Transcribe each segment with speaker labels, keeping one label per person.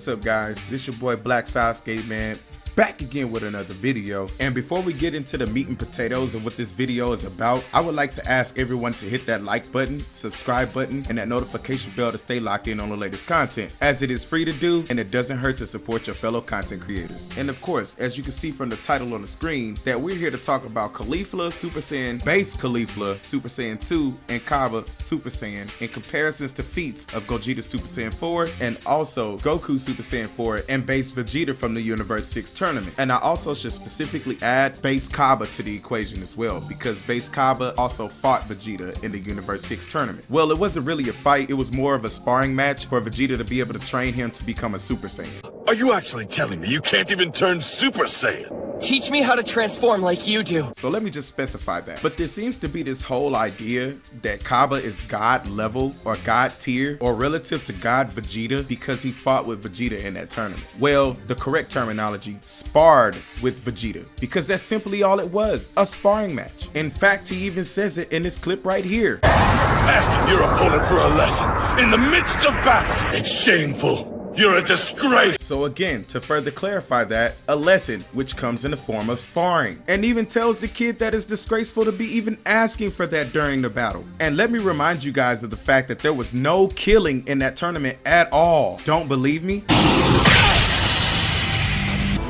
Speaker 1: What's up, guys? This your boy Black Sasuke, man. Back again with another video. And before we get into the meat and potatoes of what this video is about, I would like to ask everyone to hit that like button, subscribe button, and that notification bell to stay locked in on the latest content, as it is free to do and it doesn't hurt to support your fellow content creators. And of course, as you can see from the title on the screen, that we're here to talk about Caulifla, Super Saiyan, Base Caulifla, Super Saiyan 2, and Cabba, Super Saiyan, in comparisons to feats of Gogeta Super Saiyan 4, and also Goku Super Saiyan 4 and Base Vegeta from the Universe 6 tournament. And I also should specifically add Base Cabba to the equation as well, because Base Cabba also fought Vegeta in the Universe 6 tournament. Well, it wasn't really a fight, it was more of a sparring match for Vegeta to be able to train him to become a Super Saiyan.
Speaker 2: Are you actually telling me you can't even turn Super Saiyan?
Speaker 3: Teach me how to transform like you do.
Speaker 1: So let me just specify that. But there seems to be this whole idea that Cabba is God level or God tier or relative to God Vegeta because he fought with Vegeta in that tournament. Well, the correct terminology, sparred with Vegeta, because that's simply all it was, a sparring match. In fact, he even says it in this clip right here.
Speaker 2: Asking your opponent for a lesson in the midst of battle. It's shameful. You're a disgrace.
Speaker 1: So again, to further clarify that, a lesson which comes in the form of sparring, and even tells the kid that it's disgraceful to be even asking for that during the battle. And let me remind you guys of the fact that there was no killing in that tournament at all. Don't believe me?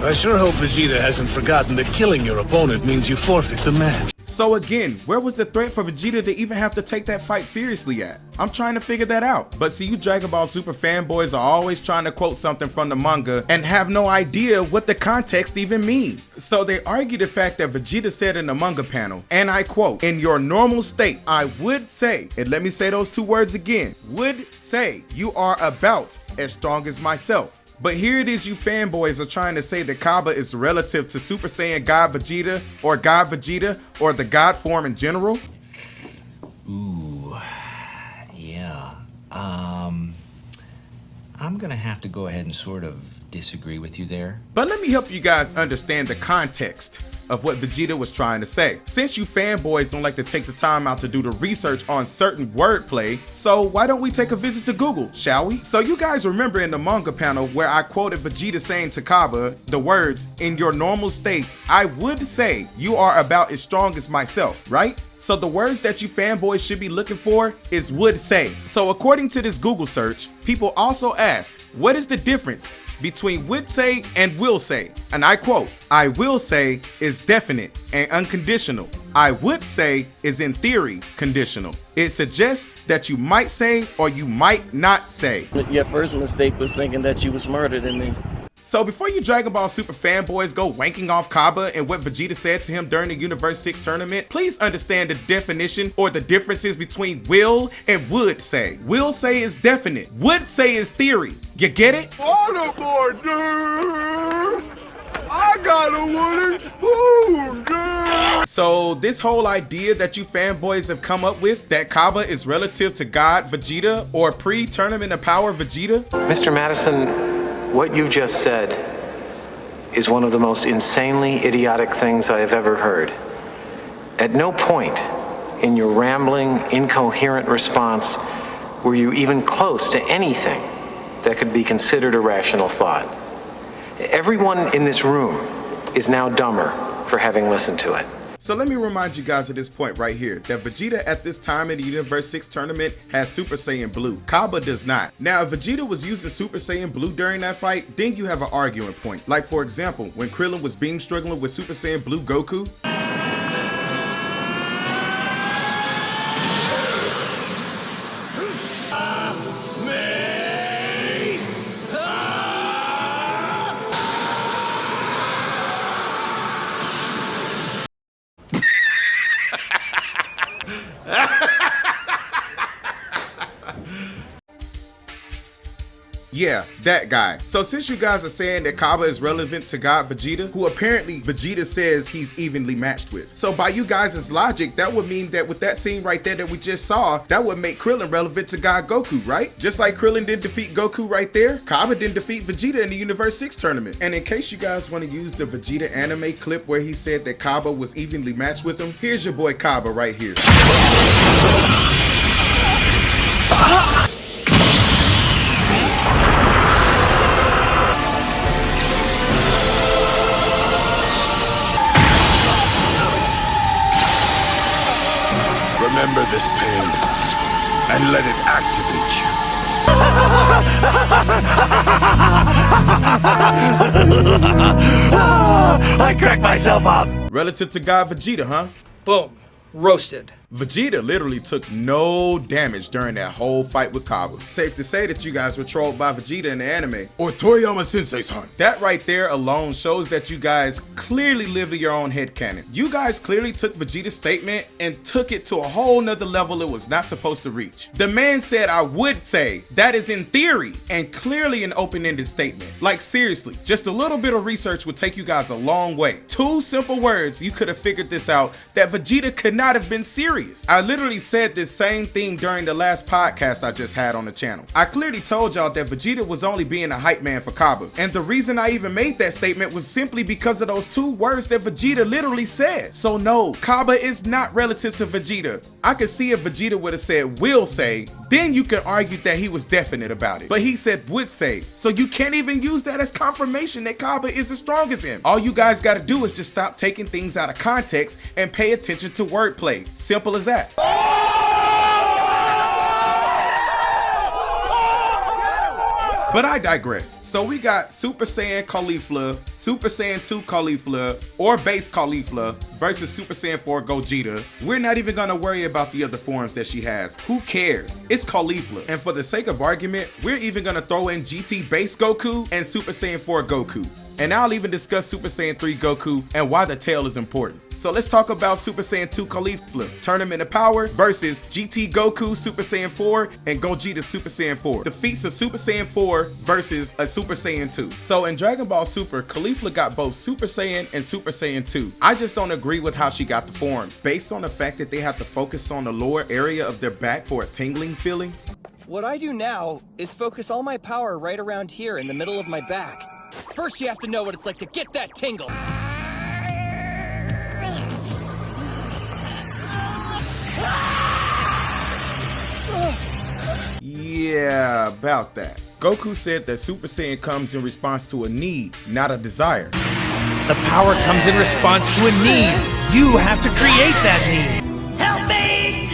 Speaker 2: I sure hope Vegeta hasn't forgotten that killing your opponent means you forfeit the match.
Speaker 1: So again, where was the threat for Vegeta to even have to take that fight seriously at? I'm trying to figure that out. But see, you Dragon Ball Super fanboys are always trying to quote something from the manga and have no idea what the context even means. So they argue the fact that Vegeta said in the manga panel, and I quote, "In your normal state, I would say," and let me say those two words again, would say, "you are about as strong as myself." But here it is, you fanboys are trying to say that Cabba is relative to Super Saiyan God Vegeta or the God form in general.
Speaker 4: Ooh, yeah. I'm gonna have to go ahead and sort of disagree with you there.
Speaker 1: But let me help you guys understand the context of what Vegeta was trying to say. Since you fanboys don't like to take the time out to do the research on certain wordplay, so why don't we take a visit to Google, shall we? So you guys remember in the manga panel where I quoted Vegeta saying to Cabba the words, "In your normal state, I would say you are about as strong as myself," right? So the words that you fanboys should be looking for is would say. So according to this Google search, people also ask, what is the difference between would say and will say? And I quote, "I will say is definite and unconditional. I would say is in theory conditional. It suggests that you might say or you might not say."
Speaker 5: Your first mistake was thinking that you were smarter than me.
Speaker 1: So before you Dragon Ball Super fanboys go wanking off Cabba and what Vegeta said to him during the Universe 6 tournament, please understand the definition or the differences between will and would say. Will say is definite. Would say is theory. You get it?
Speaker 2: On aboard, dude! I got a wooden spoon, dude!
Speaker 1: So this whole idea that you fanboys have come up with, that Cabba is relative to God Vegeta or pre-tournament of power Vegeta?
Speaker 6: Mr. Madison, what you just said is one of the most insanely idiotic things I have ever heard. At no point in your rambling, incoherent response were you even close to anything that could be considered a rational thought. Everyone in this room is now dumber for having listened to it.
Speaker 1: So let me remind you guys at this point right here that Vegeta at this time in the Universe 6 tournament has Super Saiyan Blue. Cabba does not. Now if Vegeta was using Super Saiyan Blue during that fight, then you have an arguing point. Like for example, when Krillin was beam struggling with Super Saiyan Blue Goku. Yeah, that guy. So since you guys are saying that Cabba is relevant to God Vegeta, who apparently Vegeta says he's evenly matched with. So by you guys' logic, that would mean that with that scene right there that we just saw, that would make Krillin relevant to God Goku, right? Just like Krillin didn't defeat Goku right there, Cabba didn't defeat Vegeta in the Universe 6 tournament. And in case you guys want to use the Vegeta anime clip where he said that Cabba was evenly matched with him, here's your boy Cabba right here.
Speaker 2: Remember this pain, and let it activate you.
Speaker 7: I cracked myself up!
Speaker 1: Relative to God Vegeta, huh?
Speaker 8: Boom. Roasted.
Speaker 1: Vegeta literally took no damage during that whole fight with Cabba. Safe to say that you guys were trolled by Vegeta in the anime. Or Toriyama Sensei-san. That right there alone shows that you guys clearly live in your own headcanon. You guys clearly took Vegeta's statement and took it to a whole nother level it was not supposed to reach. The man said, I would say, that is in theory, and clearly an open-ended statement. Like seriously, just a little bit of research would take you guys a long way. 2 simple words, you could have figured this out, that Vegeta could not have been serious. I literally said this same thing during the last podcast I just had on the channel. I clearly told y'all that Vegeta was only being a hype man for Cabba, and the reason I even made that statement was simply because of those 2 words that Vegeta literally said. So no, Cabba is not relative to Vegeta. I could see if Vegeta would have said will say, then you can argue that he was definite about it. But he said would say, so you can't even use that as confirmation that Cabba is as strong as him. All you guys gotta do is just stop taking things out of context and pay attention to wordplay. Simple as that. But I digress. So we got Super Saiyan Caulifla, Super Saiyan 2 Caulifla, or base Caulifla versus Super Saiyan 4 Gogeta. We're not even gonna worry about the other forms that she has. Who cares? It's Caulifla. And for the sake of argument, we're even gonna throw in GT base Goku and Super Saiyan 4 Goku. And I'll even discuss Super Saiyan 3 Goku and why the tail is important. So let's talk about Super Saiyan 2 Caulifla, Tournament of Power versus GT Goku Super Saiyan 4 and Gogeta Super Saiyan 4. The feats of Super Saiyan 4 versus a Super Saiyan 2. So in Dragon Ball Super, Caulifla got both Super Saiyan and Super Saiyan 2. I just don't agree with how she got the forms, based on the fact that they have to focus on the lower area of their back for a tingling feeling.
Speaker 3: What I do now is focus all my power right around here in the middle of my back. First, you have to know what it's like to get that tingle.
Speaker 1: Yeah, about that. Goku said that Super Saiyan comes in response to a need, not a desire.
Speaker 8: The power comes in response to a need. You have to create that need.
Speaker 7: Help me!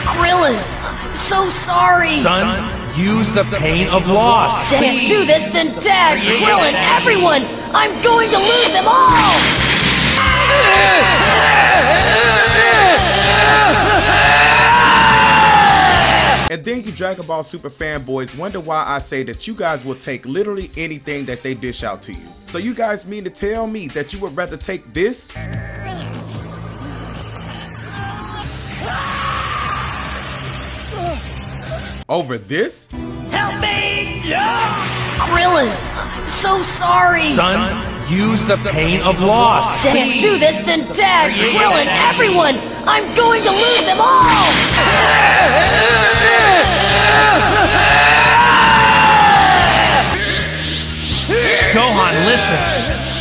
Speaker 9: Krillin, I'm so sorry.
Speaker 8: Son, use the pain of loss.
Speaker 9: Can't do this, then Dad, Krillin, everyone! I'm going to lose them all!
Speaker 1: And then you Dragon Ball Super fanboys wonder why I say that you guys will take literally anything that they dish out to you. So you guys mean to tell me that you would rather take this? Over this?
Speaker 7: Help me!
Speaker 9: Krillin, I'm so sorry.
Speaker 8: Son, use the pain of loss.
Speaker 9: Can't do this, then Dad, Krillin, everyone! I'm going to lose them all!
Speaker 8: Gohan, listen.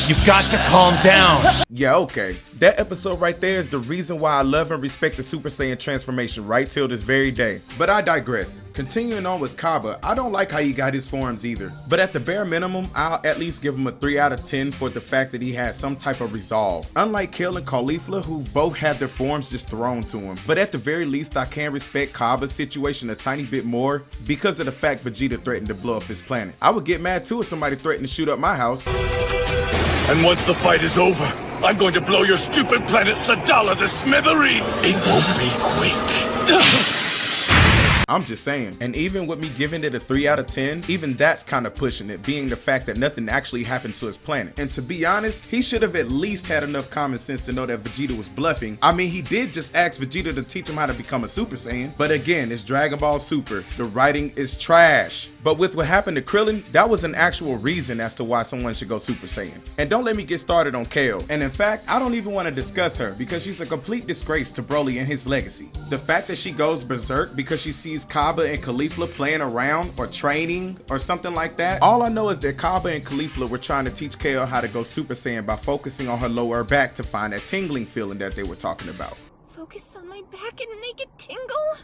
Speaker 8: You've got to calm down.
Speaker 1: Yeah, okay. That episode right there is the reason why I love and respect the Super Saiyan transformation right till this very day. But I digress. Continuing on with Cabba, I don't like how he got his forms either. But at the bare minimum, I'll at least give him a 3 out of 10 for the fact that he has some type of resolve. Unlike Kale and Caulifla, who've both had their forms just thrown to him. But at the very least, I can respect Cabba's situation a tiny bit more because of the fact Vegeta threatened to blow up his planet. I would get mad too if somebody threatened to shoot up my house.
Speaker 2: And once the fight is over, I'm going to blow your stupid planet Sadala to smithereen. It won't be quick.
Speaker 1: I'm just saying. And even with me giving it a 3 out of 10, even that's kind of pushing it, being the fact that nothing actually happened to his planet. And to be honest, he should have at least had enough common sense to know that Vegeta was bluffing. I mean, he did just ask Vegeta to teach him how to become a Super Saiyan. But again, it's Dragon Ball Super. The writing is trash. But with what happened to Krillin, that was an actual reason as to why someone should go Super Saiyan. And don't let me get started on Kale. And in fact, I don't even want to discuss her because she's a complete disgrace to Broly and his legacy. The fact that she goes berserk because she sees Cabba and Caulifla playing around or training or something like that. All I know is that Cabba and Caulifla were trying to teach Kale how to go Super Saiyan by focusing on her lower back to find that tingling feeling that they were talking about.
Speaker 9: Focus on my back and make it tingle?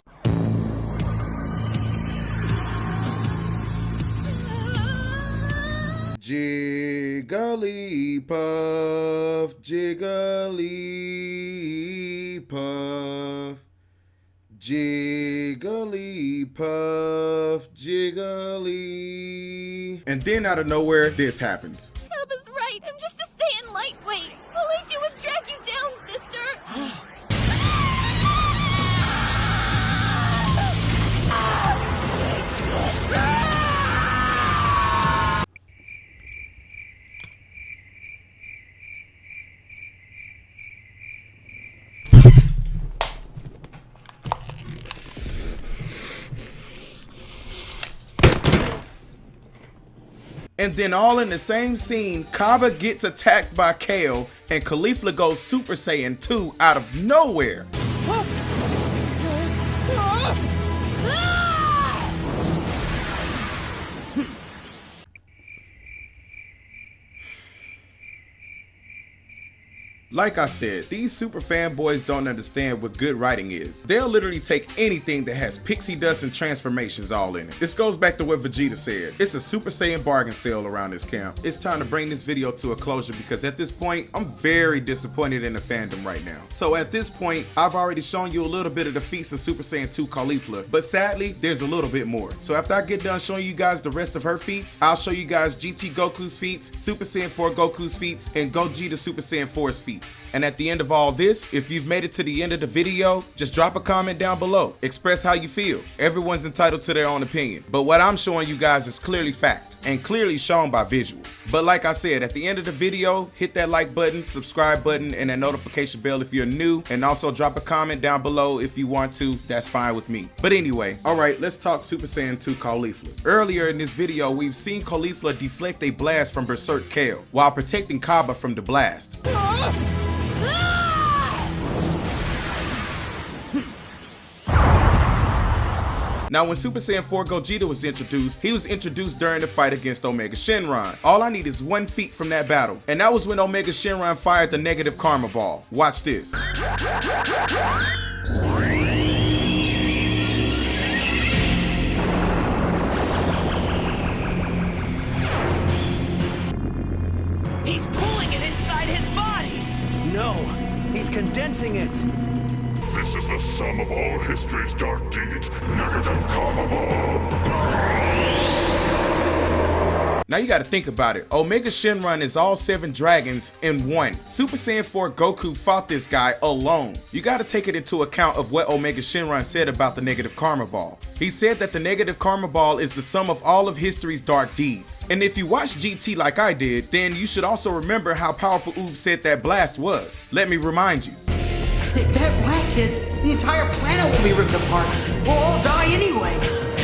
Speaker 1: Jigglypuff, Jigglypuff. Jigglypuff, jiggly. And then out of nowhere, this happens.
Speaker 10: Cabba's right. I'm just a Saiyan lightweight. All I do is drag you down, sister.
Speaker 1: And then all in the same scene, Cabba gets attacked by Kale and Caulifla goes Super Saiyan 2 out of nowhere. Like I said, these super fanboys don't understand what good writing is. They'll literally take anything that has pixie dust and transformations all in it. This goes back to what Vegeta said. It's a Super Saiyan bargain sale around this camp. It's time to bring this video to a closure because at this point, I'm very disappointed in the fandom right now. So at this point, I've already shown you a little bit of the feats of Super Saiyan 2 Caulifla, but sadly, there's a little bit more. So after I get done showing you guys the rest of her feats, I'll show you guys GT Goku's feats, Super Saiyan 4 Goku's feats, and Gogeta Super Saiyan 4's feats. And at the end of all this, if you've made it to the end of the video, just drop a comment down below. Express how you feel. Everyone's entitled to their own opinion. But what I'm showing you guys is clearly fact and clearly shown by visuals. But like I said, at the end of the video, hit that like button, subscribe button, and that notification bell if you're new. And also drop a comment down below if you want to. That's fine with me. But anyway, alright, let's talk Super Saiyan 2 Caulifla. Earlier in this video, we've seen Caulifla deflect a blast from Berserk Kale while protecting Cabba from the blast. Now when Super Saiyan 4 Gogeta was introduced, he was introduced during the fight against Omega Shenron. All I need is one feat from that battle, and that was when Omega Shenron fired the negative karma ball. Watch this.
Speaker 7: He's pulling it inside his body! No, he's condensing it!
Speaker 2: This is the sum of all history's dark deeds. Negative karma ball.
Speaker 1: Now you gotta think about it. Omega Shenron is all 7 dragons in one. Super Saiyan 4 Goku fought this guy alone. You gotta take it into account of what Omega Shenron said about the negative karma ball. He said that the negative karma ball is the sum of all of history's dark deeds. And if you watch GT like I did, then you should also remember how powerful Oob said that blast was. Let me remind you.
Speaker 11: If that blast hits, the entire planet will be ripped apart. We'll all die anyway.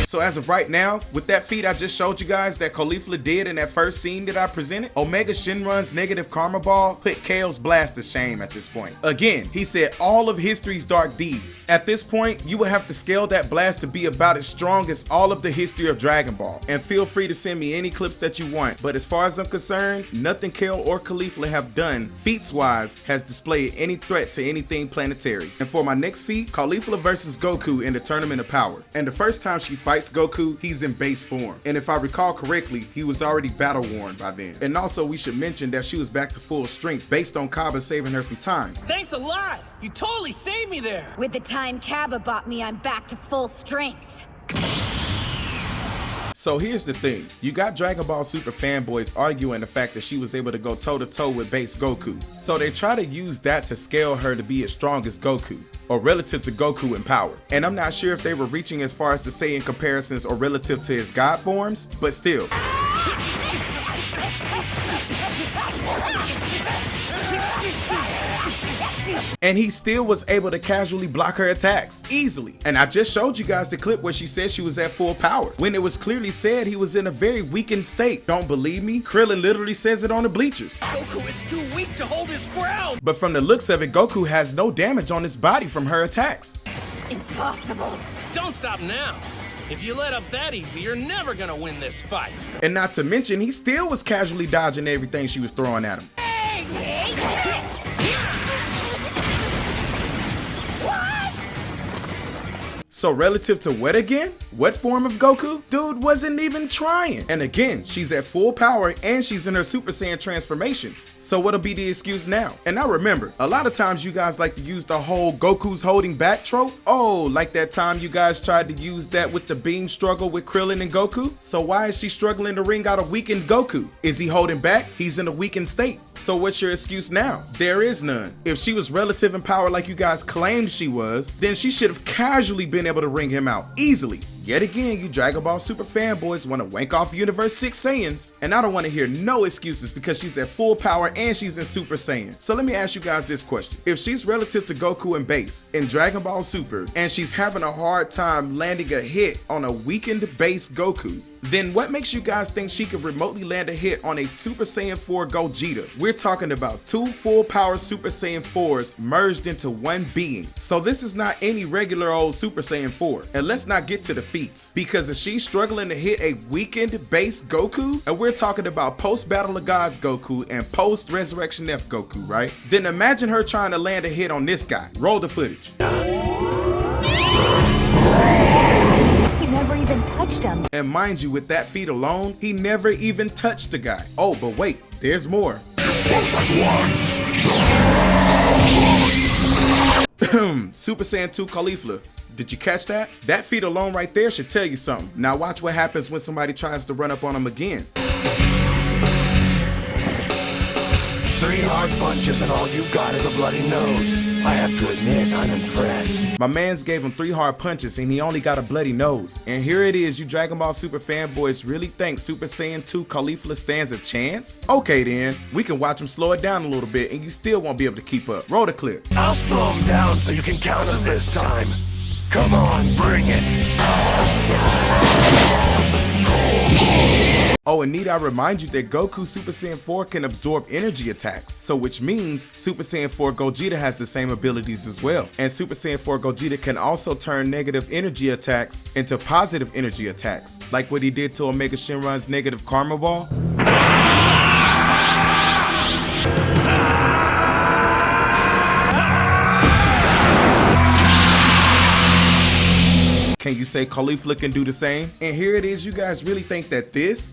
Speaker 1: So as of right now, with that feat I just showed you guys that Caulifla did in that first scene that I presented, Omega Shenron's negative karma ball put Kale's blast to shame at this point. Again, he said all of history's dark deeds. At this point, you will have to scale that blast to be about as strong as all of the history of Dragon Ball. And feel free to send me any clips that you want. But as far as I'm concerned, nothing Kale or Caulifla have done, feats-wise, has displayed any threat to anything planetary. And for my next feat, Caulifla versus Goku in the Tournament of Power. And the first time she fights Goku, he's in base form. And if I recall correctly, he was already battle worn by then. And also we should mention that she was back to full strength based on Cabba saving her some time.
Speaker 7: Thanks a lot! You totally saved me there!
Speaker 10: With the time Cabba bought me, I'm back to full strength.
Speaker 1: So here's the thing, you got Dragon Ball Super fanboys arguing the fact that she was able to go toe-to-toe with base Goku. So they try to use that to scale her to be as strong as Goku, or relative to Goku in power. And I'm not sure if they were reaching as far as to say in comparisons or relative to his god forms, but still. And he still was able to casually block her attacks, easily. And I just showed you guys the clip where she said she was at full power, when it was clearly said he was in a very weakened state. Don't believe me? Krillin literally says it on the bleachers.
Speaker 7: Goku is too weak to hold his ground!
Speaker 1: But from the looks of it, Goku has no damage on his body from her attacks.
Speaker 10: Impossible.
Speaker 7: Don't stop now! If you let up that easy, you're never gonna win this fight!
Speaker 1: And not to mention, he still was casually dodging everything she was throwing at him. So relative to what again? What form of Goku? Dude wasn't even trying. And again, she's at full power and she's in her Super Saiyan transformation. So what'll be the excuse now? And now remember, a lot of times you guys like to use the whole Goku's holding back trope. Oh, like that time you guys tried to use that with the beam struggle with Krillin and Goku? So why is she struggling to ring out a weakened Goku? Is he holding back? He's in a weakened state. So what's your excuse now? There is none. If she was relative in power like you guys claimed she was, then she should have casually been able to ring him out easily. Yet again, you Dragon Ball Super fanboys want to wank off Universe 6 Saiyans, and I don't want to hear no excuses because she's at full power and she's in Super Saiyan. So let me ask you guys this question. If she's relative to Goku in base in Dragon Ball Super, and she's having a hard time landing a hit on a weakened base Goku, then what makes you guys think she could remotely land a hit on a Super Saiyan 4 Gogeta? We're talking about two full power Super Saiyan 4s merged into one being. So this is not any regular old Super Saiyan 4. And let's not get to the feats, because if she's struggling to hit a weakened base Goku, and we're talking about post Battle of Gods Goku and post Resurrection F Goku, right? Then imagine her trying to land a hit on this guy. Roll the footage.
Speaker 10: Never even touched him.
Speaker 1: And mind you, with that feat alone, he never even touched the guy. Oh, but wait, there's more. Super Saiyan 2 Caulifla. Did you catch that? That feat alone right there should tell you something. Now watch what happens when somebody tries to run up on him again.
Speaker 2: 3 hard punches and all you got is a bloody nose. I have to admit, I'm impressed.
Speaker 1: My mans gave him 3 hard punches and he only got a bloody nose. And here it is, you Dragon Ball Super fanboys really think Super Saiyan 2 Caulifla stands a chance? Okay then, we can watch him slow it down a little bit and you still won't be able to keep up. Roll the clip.
Speaker 2: I'll slow him down so you can counter this time. Come on, bring it.
Speaker 1: Oh, and need I remind you that Goku Super Saiyan 4 can absorb energy attacks, so which means Super Saiyan 4 Gogeta has the same abilities as well. And Super Saiyan 4 Gogeta can also turn negative energy attacks into positive energy attacks, like what he did to Omega Shenron's negative karma ball. Can you say Caulifla can do the same? And here it is, you guys really think that this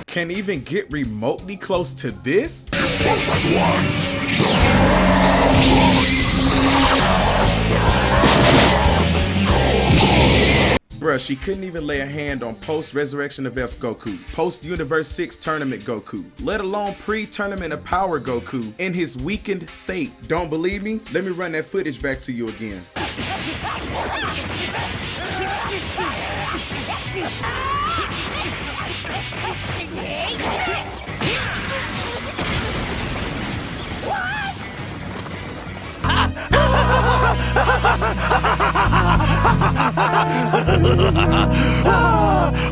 Speaker 1: can even get remotely close to this? Bruh, she couldn't even lay a hand on post-Resurrection of F Goku, post-Universe 6 Tournament Goku, let alone pre-Tournament of Power Goku in his weakened state. Don't believe me? Let me run that footage back to you again.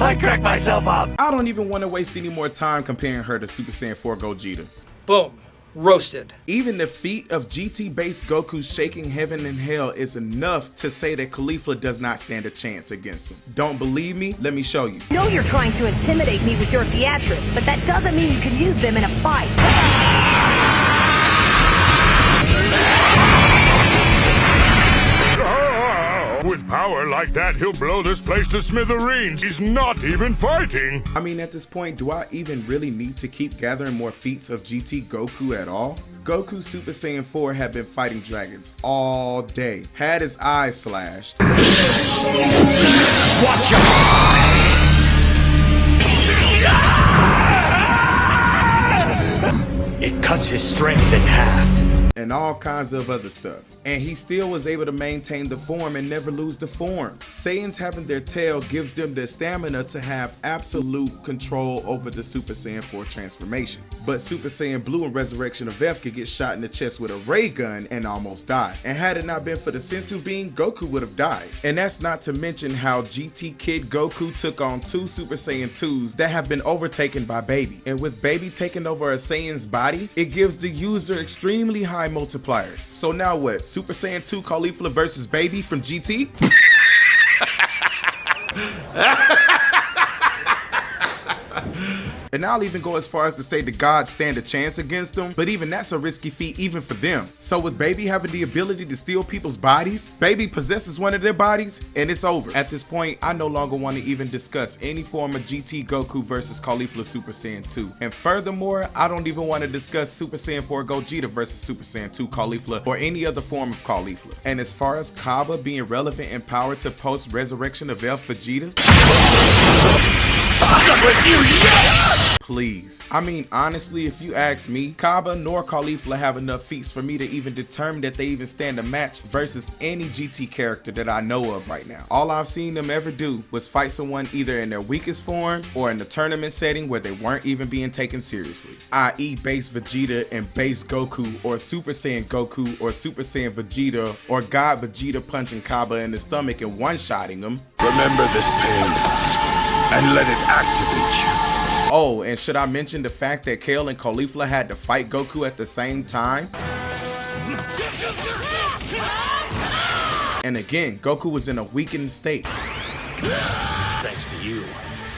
Speaker 2: I cracked myself up.
Speaker 1: I don't even want to waste any more time comparing her to Super Saiyan 4 Gogeta.
Speaker 12: Boom. Roasted.
Speaker 1: Even the feat of GT-based Goku shaking heaven and hell is enough to say that Caulifla does not stand a chance against him. Don't believe me? Let me show you.
Speaker 9: I know you're trying to intimidate me with your theatrics, but that doesn't mean you can use them in a fight.
Speaker 2: With power like that, he'll blow this place to smithereens. He's not even fighting.
Speaker 1: I mean, at this point, do I even really need to keep gathering more feats of GT Goku at all? Goku Super Saiyan 4 had been fighting dragons all day, had his eyes slashed.
Speaker 2: Watch your eyes! It cuts his strength in half.
Speaker 1: And all kinds of other stuff. And he still was able to maintain the form and never lose the form. Saiyans having their tail gives them the stamina to have absolute control over the Super Saiyan 4 transformation. But Super Saiyan Blue and Resurrection of F could get shot in the chest with a ray gun and almost die. And had it not been for the Sensu Bean, Goku would have died. And that's not to mention how GT Kid Goku took on 2 Super Saiyan 2s that have been overtaken by Baby. And with Baby taking over a Saiyan's body, it gives the user extremely high multipliers. So now what? Super Saiyan 2 Caulifla versus Baby from GT? And I'll even go as far as to say the gods stand a chance against them, but even that's a risky feat even for them. So with Baby having the ability to steal people's bodies, Baby possesses one of their bodies, and it's over. At this point, I no longer want to even discuss any form of GT Goku versus Caulifla Super Saiyan 2. And furthermore, I don't even want to discuss Super Saiyan 4 Gogeta versus Super Saiyan 2 Caulifla or any other form of Caulifla. And as far as Cabba being relevant and power to post-resurrection of Elf Vegeta, please. I mean, honestly, if you ask me, Cabba nor Caulifla have enough feats for me to even determine that they even stand a match versus any GT character that I know of right now. All I've seen them ever do was fight someone either in their weakest form or in the tournament setting where they weren't even being taken seriously, i.e. base Vegeta and base Goku, or Super Saiyan Goku or Super Saiyan Vegeta, or God Vegeta punching Cabba in the stomach and one-shotting him.
Speaker 2: Remember this pain and let it activate you.
Speaker 1: Oh, and should I mention the fact that Kale and Caulifla had to fight Goku at the same time? And again, Goku was in a weakened state.
Speaker 13: Thanks to you,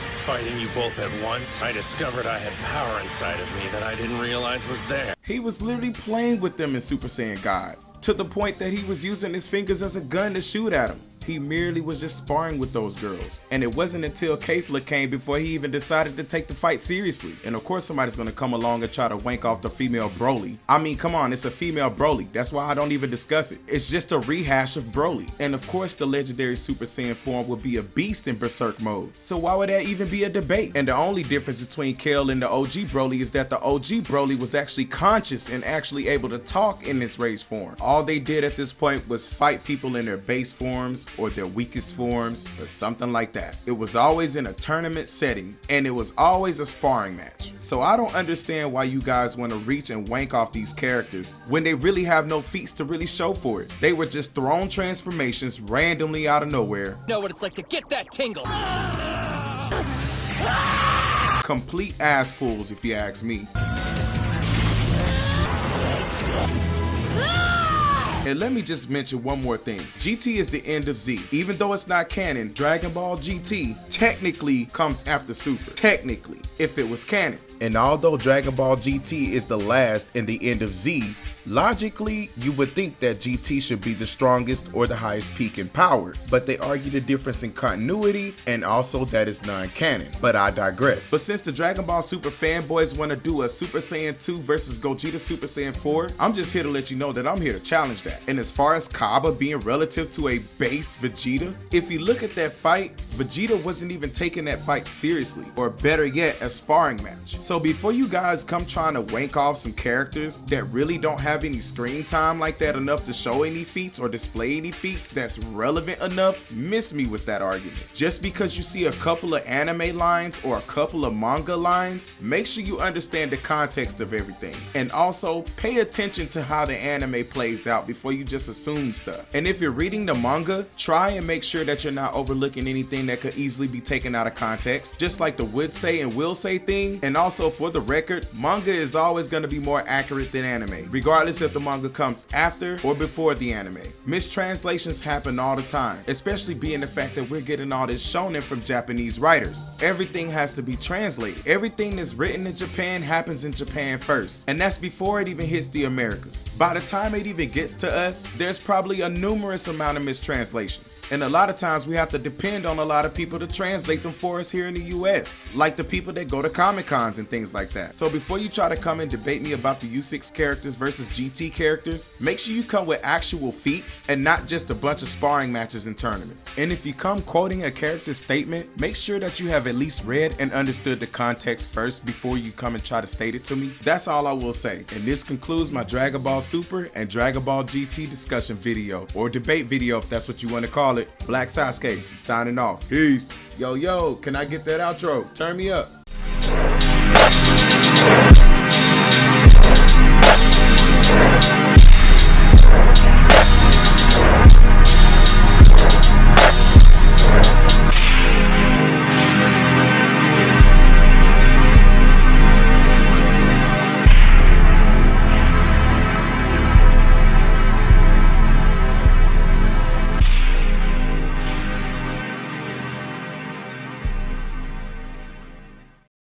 Speaker 13: fighting you both at once, I discovered I had power inside of me that I didn't realize was there.
Speaker 1: He was literally playing with them in Super Saiyan God, to the point that he was using his fingers as a gun to shoot at him. He merely was just sparring with those girls. And it wasn't until Caulifla came before he even decided to take the fight seriously. And of course somebody's gonna come along and try to wank off the female Broly. I mean, come on, it's a female Broly. That's why I don't even discuss it. It's just a rehash of Broly. And of course the legendary Super Saiyan form would be a beast in Berserk mode. So why would that even be a debate? And the only difference between Kale and the OG Broly is that the OG Broly was actually conscious and actually able to talk in this rage form. All they did at this point was fight people in their base forms or their weakest forms or something like that. It was always in a tournament setting and it was always a sparring match. So I don't understand why you guys want to reach and wank off these characters when they really have no feats to really show for it. They were just thrown transformations randomly out of nowhere.
Speaker 3: Know what it's like to get that tingle.
Speaker 1: Complete ass pulls if you ask me. And let me just mention one more thing. GT is the end of Z. Even though it's not canon, Dragon Ball GT technically comes after Super. Technically, if it was canon. And although Dragon Ball GT is the last and the end of Z, logically, you would think that GT should be the strongest or the highest peak in power, but they argue the difference in continuity and also that it's non-canon, but I digress. But since the Dragon Ball Super fanboys want to do a Super Saiyan 2 versus Gogeta Super Saiyan 4, I'm just here to let you know that I'm here to challenge that. And as far as Cabba being relative to a base Vegeta, if you look at that fight, Vegeta wasn't even taking that fight seriously, or better yet, a sparring match. So before you guys come trying to wank off some characters that really don't have any screen time like that enough to show any feats or display any feats that's relevant enough, miss me with that argument. Just because you see a couple of anime lines or a couple of manga lines, make sure you understand the context of everything. And also pay attention to how the anime plays out before you just assume stuff. And if you're reading the manga, try and make sure that you're not overlooking anything that could easily be taken out of context, just like the would say and will say thing. And also for the record, manga is always going to be more accurate than anime, regardless if the manga comes after or before the anime. Mistranslations happen all the time, especially being the fact that we're getting all this shonen from Japanese writers. Everything has to be translated. Everything that's written in Japan happens in Japan first, and that's before it even hits the Americas. By the time it even gets to us, there's probably a numerous amount of mistranslations, and a lot of times we have to depend on a lot of people to translate them for us here in the US, like the people that go to Comic-Cons and things like that. So before you try to come and debate me about the U6 characters versus GT characters, make sure you come with actual feats and not just a bunch of sparring matches and tournaments. And if you come quoting a character statement, make sure that you have at least read and understood the context first before you come and try to state it to me. That's all I will say. And this concludes my Dragon Ball Super and Dragon Ball GT discussion video, or debate video if that's what you want to call it. Black Sasuke signing off. Peace. Yo, can I get that outro? Turn me up.